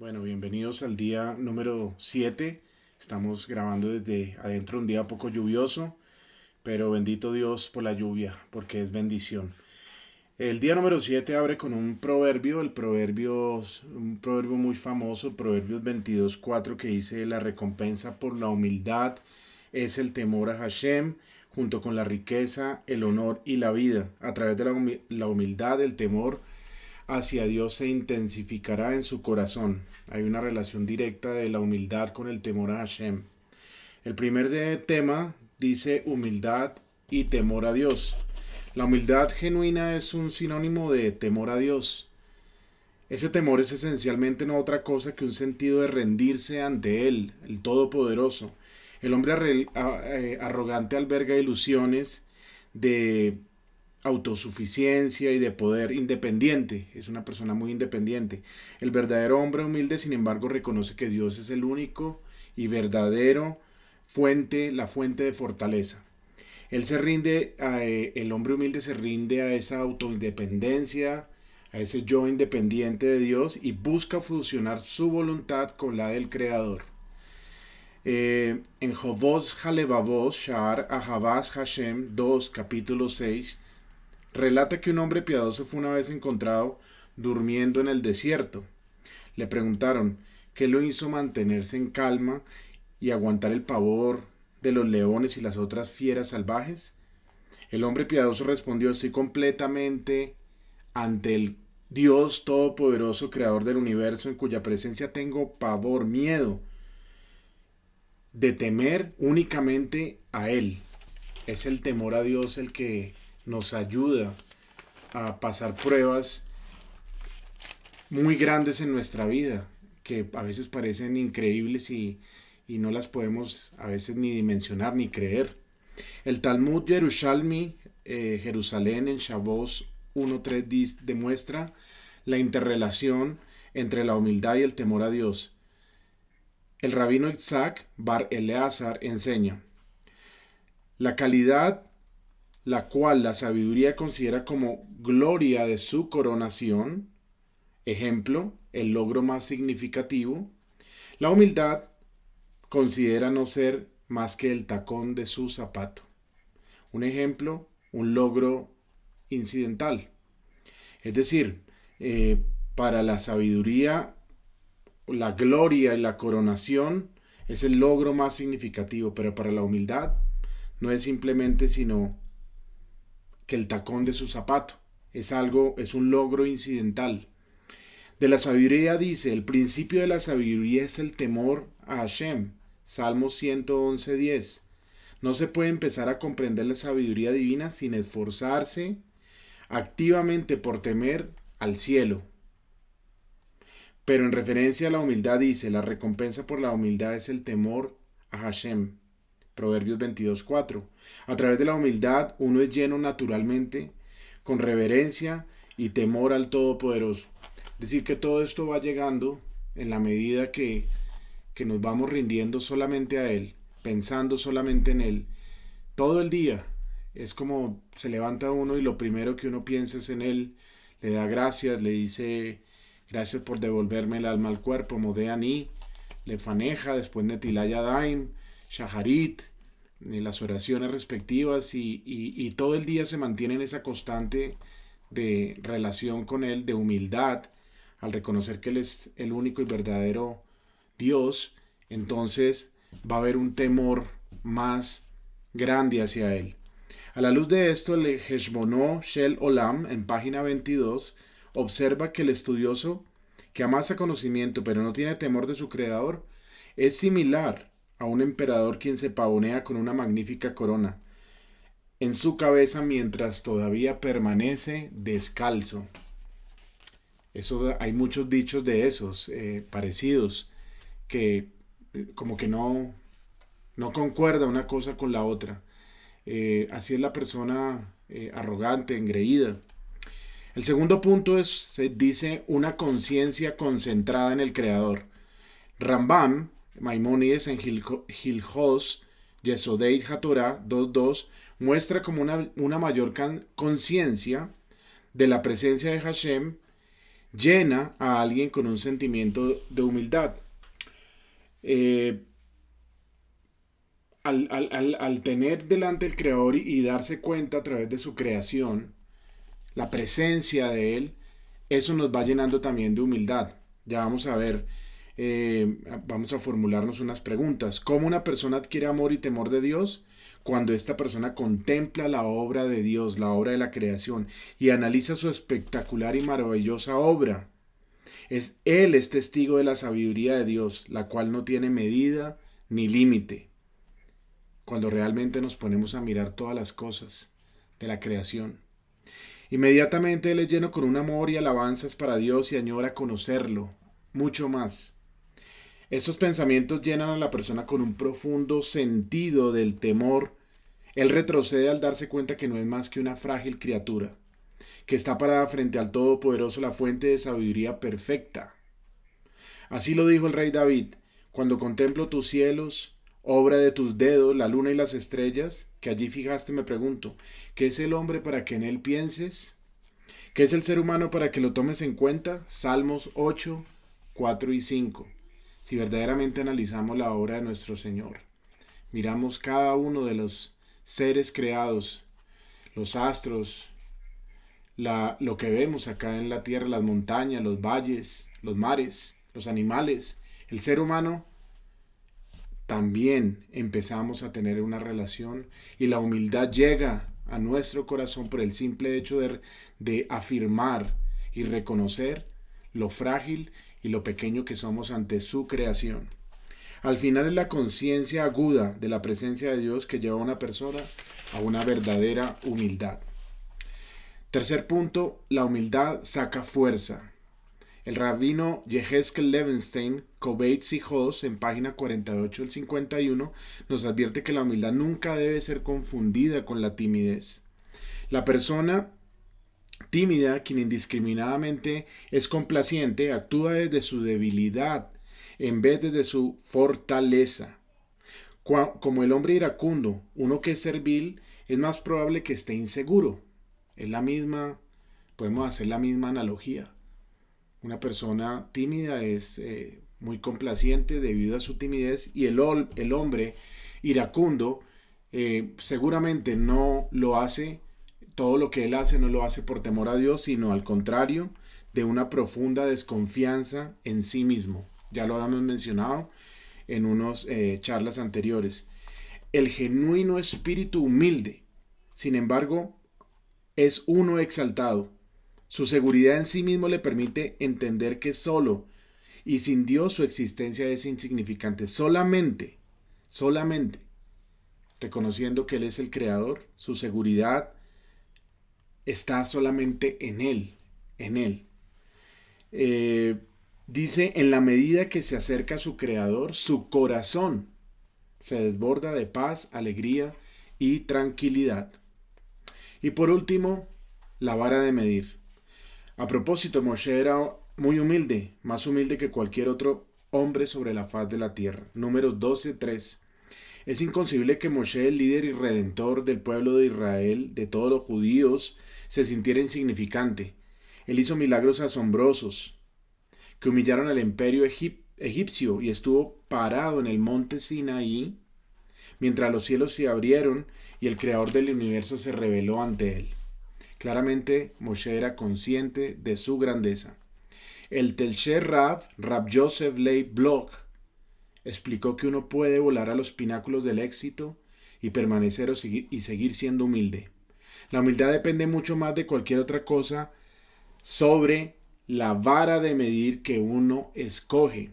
Bueno, bienvenidos al día número 7. Estamos grabando desde adentro, un día poco lluvioso, pero bendito Dios por la lluvia, porque es bendición. El día número 7 abre con un proverbio, un proverbio muy famoso, Proverbios 22:4, que dice: la recompensa por la humildad es el temor a Hashem, junto con la riqueza, el honor y la vida. A través de la humildad, el temor hacia Dios se intensificará en su corazón. Hay una relación directa de la humildad con el temor a Hashem. El primer tema dice humildad y temor a Dios. La humildad genuina es un sinónimo de temor a Dios. Ese temor es esencialmente no otra cosa que un sentido de rendirse ante Él, el Todopoderoso. El hombre arrogante alberga ilusiones de autosuficiencia y de poder independiente. Es una persona muy independiente. El verdadero hombre humilde, sin embargo, reconoce que Dios es el único y verdadero la fuente de fortaleza. El hombre humilde se rinde a esa autoindependencia, a ese yo independiente de Dios, y busca fusionar su voluntad con la del Creador. En Jovos Halevavos, Sha'ar Ahavas Hashem 2, capítulo 6, relata que un hombre piadoso fue una vez encontrado durmiendo en el desierto. Le preguntaron qué lo hizo mantenerse en calma y aguantar el pavor de los leones y las otras fieras salvajes. El hombre piadoso respondió: estoy completamente ante el Dios Todopoderoso, Creador del universo, en cuya presencia tengo pavor, miedo, de temer únicamente a Él. Es el temor a Dios el que nos ayuda a pasar pruebas muy grandes en nuestra vida, que a veces parecen increíbles y no las podemos a veces ni dimensionar ni creer. El Talmud Yerushalmi, Jerusalén, en Shabbos 1.3 demuestra la interrelación entre la humildad y el temor a Dios. El rabino Isaac Bar Eleazar enseña: la calidad la cual la sabiduría considera como gloria de su coronación, ejemplo, el logro más significativo, la humildad considera no ser más que el tacón de su zapato. Un ejemplo, un logro incidental. Es decir, para la sabiduría, la gloria y la coronación es el logro más significativo, pero para la humildad no es simplemente sino que el tacón de su zapato. Es un logro incidental. De la sabiduría dice: el principio de la sabiduría es el temor a Hashem. Salmos 111:10. No se puede empezar a comprender la sabiduría divina sin esforzarse activamente por temer al cielo. Pero en referencia a la humildad dice: la recompensa por la humildad es el temor a Hashem. Proverbios 22:4. A través de la humildad uno es lleno naturalmente con reverencia y temor al Todopoderoso. Es decir, que todo esto va llegando en la medida que nos vamos rindiendo solamente a Él, pensando solamente en Él. Todo el día es como se levanta uno y lo primero que uno piensa es en Él. Le da gracias, le dice: gracias por devolverme el alma al cuerpo, Modeani, le faneja, después Netilaya Daim, Shaharit, las oraciones respectivas, y todo el día se mantiene en esa constante de relación con Él, de humildad, al reconocer que Él es el único y verdadero Dios. Entonces va a haber un temor más grande hacia Él. A la luz de esto, el Heshbono Shel Olam, en página 22, observa que el estudioso que amasa conocimiento pero no tiene temor de su creador es similar a un emperador quien se pavonea con una magnífica corona en su cabeza mientras todavía permanece descalzo. Hay muchos dichos de esos parecidos que como que no concuerda una cosa con la otra. Así es la persona arrogante, engreída. El segundo punto se dice una conciencia concentrada en el Creador. Rambam, Maimónides, en Hilhos Yesodei HaTorah 2.2, muestra como una mayor conciencia de la presencia de Hashem llena a alguien con un sentimiento de humildad. Eh, al tener delante el Creador y darse cuenta a través de su creación, la presencia de Él, eso nos va llenando también de humildad. Ya vamos a ver, vamos a formularnos unas preguntas. ¿Cómo una persona adquiere amor y temor de Dios? Cuando esta persona contempla la obra de Dios, la obra de la creación, y analiza su espectacular y maravillosa obra. Él es testigo de la sabiduría de Dios, la cual no tiene medida ni límite. Cuando realmente nos ponemos a mirar todas las cosas de la creación. Inmediatamente Él es lleno con un amor y alabanzas para Dios y añora conocerlo, mucho más. Estos pensamientos llenan a la persona con un profundo sentido del temor. Él retrocede al darse cuenta que no es más que una frágil criatura, que está parada frente al Todopoderoso, la fuente de sabiduría perfecta. Así lo dijo el rey David: cuando contemplo tus cielos, obra de tus dedos, la luna y las estrellas, que allí fijaste, me pregunto, ¿qué es el hombre para que en él pienses? ¿Qué es el ser humano para que lo tomes en cuenta? Salmos 8, 4 y 5. Si verdaderamente analizamos la obra de nuestro Señor, miramos cada uno de los seres creados, los astros, lo que vemos acá en la tierra, las montañas, los valles, los mares, los animales, el ser humano, también empezamos a tener una relación y la humildad llega a nuestro corazón por el simple hecho de afirmar y reconocer lo frágil y lo pequeño que somos ante su creación. Al final es la conciencia aguda de la presencia de Dios que lleva a una persona a una verdadera humildad. Tercer punto, la humildad saca fuerza. El rabino Yehezkel Levenstein, Kovetz y Hos, en página 48 al 51, nos advierte que la humildad nunca debe ser confundida con la timidez. La persona tímida, quien indiscriminadamente es complaciente, actúa desde su debilidad en vez de su fortaleza. Como el hombre iracundo, uno que es servil, es más probable que esté inseguro. Es la misma, podemos hacer la misma analogía. Una persona tímida es muy complaciente debido a su timidez, y el hombre iracundo seguramente no lo hace, todo lo que él hace no lo hace por temor a Dios, sino al contrario, de una profunda desconfianza en sí mismo. Ya lo habíamos mencionado en unas charlas anteriores. El genuino espíritu humilde, sin embargo, es uno exaltado. Su seguridad en sí mismo le permite entender que solo y sin Dios su existencia es insignificante. Solamente, reconociendo que Él es el creador, su seguridad está solamente en Él. Dice, en la medida que se acerca a su creador, su corazón se desborda de paz, alegría y tranquilidad. Y por último, la vara de medir. A propósito, Moshe era muy humilde, más humilde que cualquier otro hombre sobre la faz de la tierra. Números 12:3. Es inconcebible que Moshe, el líder y redentor del pueblo de Israel, de todos los judíos, se sintiera insignificante. Él hizo milagros asombrosos que humillaron al imperio egipcio y estuvo parado en el monte Sinaí mientras los cielos se abrieron y el creador del universo se reveló ante él. Claramente, Moshe era consciente de su grandeza. El Telcher Rab Joseph Leib Bloch, explicó que uno puede volar a los pináculos del éxito y permanecer y seguir siendo humilde. La humildad depende mucho más de cualquier otra cosa sobre la vara de medir que uno escoge.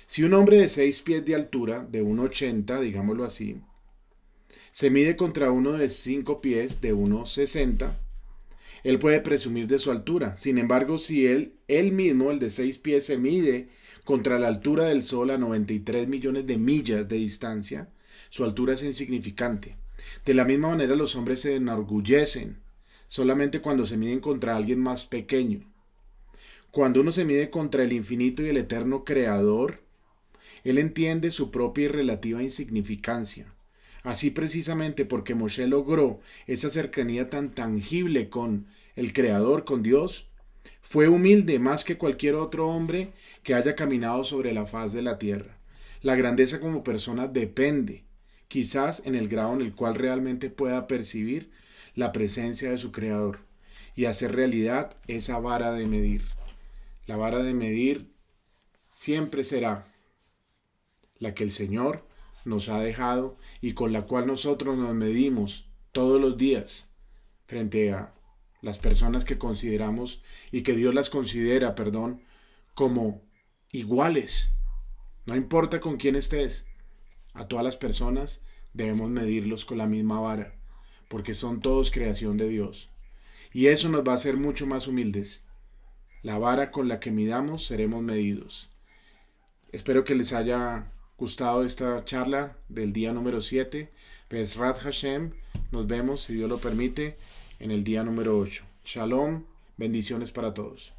Si un hombre de 6 pies de altura, de 1,80, digámoslo así, se mide contra uno de 5 pies, de 1,60, él puede presumir de su altura. Sin embargo, si él mismo, el de 6 pies, se mide contra la altura del Sol a 93 millones de millas de distancia, su altura es insignificante. De la misma manera, los hombres se enorgullecen solamente cuando se miden contra alguien más pequeño. Cuando uno se mide contra el infinito y el eterno Creador, él entiende su propia y relativa insignificancia. Así, precisamente porque Moshe logró esa cercanía tan tangible con el Creador, con Dios, Fue humilde más que cualquier otro hombre que haya caminado sobre la faz de la tierra. La grandeza como persona depende, quizás en el grado en el cual realmente pueda percibir la presencia de su Creador y hacer realidad esa vara de medir. La vara de medir siempre será la que el Señor nos ha dejado y con la cual nosotros nos medimos todos los días frente a las personas que consideramos y que Dios las considera, como iguales. No importa con quién estés, a todas las personas debemos medirlos con la misma vara, porque son todos creación de Dios. Y eso nos va a hacer mucho más humildes. La vara con la que midamos seremos medidos. Espero que les haya gustado esta charla del día número 7. Bezrat Hashem. Nos vemos, si Dios lo permite, en el día número 8. Shalom. Bendiciones para todos.